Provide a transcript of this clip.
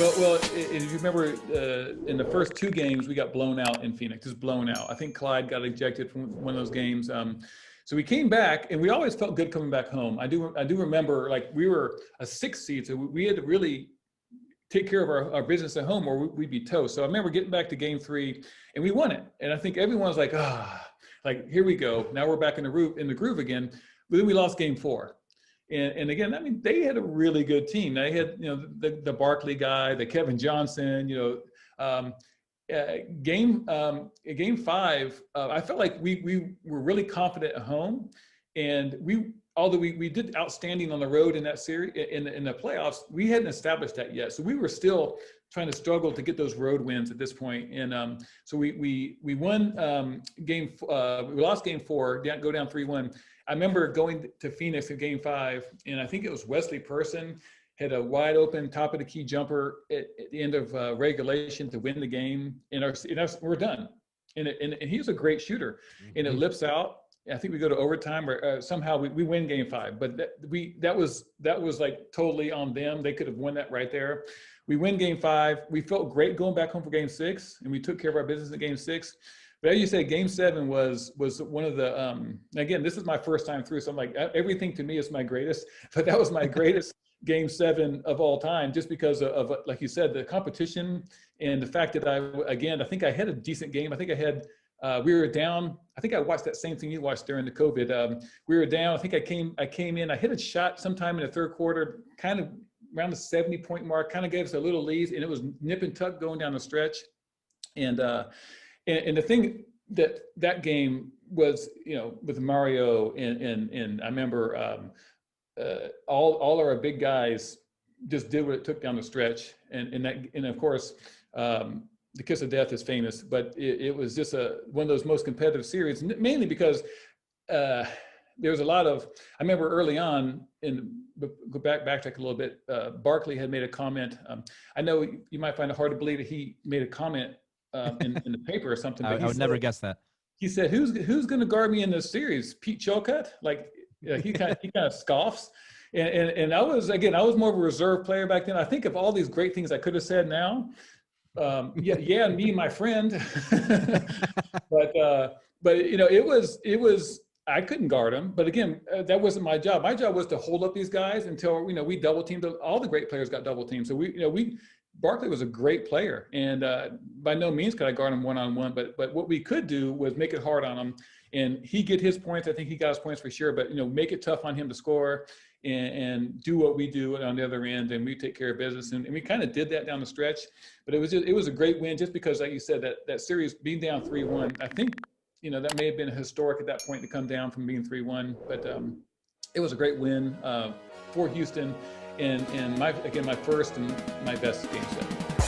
If you remember, in the first two games, we got blown out in Phoenix, just blown out. I think Clyde got ejected from one of those games. So we came back, and we always felt good coming back home. I do remember, like, we were a 6th seed, so we had to really take care of our business at home, or we'd be toast. So I remember getting back to game 3, and we won it. And I think everyone was like, like, here we go. Now we're back in the groove again. But then we lost game 4. And again, I mean, they had a really good team. They had, the Barkley guy, the Kevin Johnson, game 5, I felt like we were really confident at home, and although we did outstanding on the road in that series, in the playoffs, we hadn't established that yet. So we were still trying to struggle to get those road wins at this point. And so we won we lost game 4, go down 3-1. I remember going to Phoenix in game 5, and I think it was Wesley Person had a wide open top of the key jumper at the end of regulation to win the game. And we're done. And he was a great shooter, and it lips out. I think we go to overtime, or somehow we win game 5. But that was like totally on them. They could have won that right there. We win game 5. We felt great going back home for game 6, and we took care of our business in game 6. But as you said, game 7 was one of the, again, this is my first time through, so I'm like, everything to me is my greatest, but that was my greatest game 7 of all time, just because of, like you said, the competition and the fact that I think I had a decent game. I think I had, we were down, I think I watched that same thing you watched during the COVID. We were down, I think I came in, I hit a shot sometime in the 3rd quarter, kind of around the 70-point mark, kind of gave us a little lead, and it was nip and tuck going down the stretch. And the thing that game was, with Mario and I remember all our big guys just did what it took down the stretch, and of course the kiss of death is famous, but it was just one of those most competitive series, mainly because there was a lot of, I remember early on, go backtrack a little bit, Barkley had made a comment. I know you might find it hard to believe that he made a comment in the paper or something. But I would never guess that. He said, "Who's going to guard me in this series? Pete Chilcutt?" Like, he kind of scoffs. And I was more of a reserve player back then. I think of all these great things I could have said now. Me and my friend. but it was I couldn't guard him. But again, that wasn't my job. My job was to hold up these guys until we double teamed. All the great players got double teamed. So Barkley was a great player, and by no means could I guard him one-on-one, but what we could do was make it hard on him, and he get his points. I think he got his points for sure, but make it tough on him to score, and do what we do on the other end, and we take care of business, and we kind of did that down the stretch. But it was a great win, just because, like you said, that series being down 3-1, I think that may have been historic at that point to come down from being 3-1, but it was a great win for Houston. And my first and my best game 7.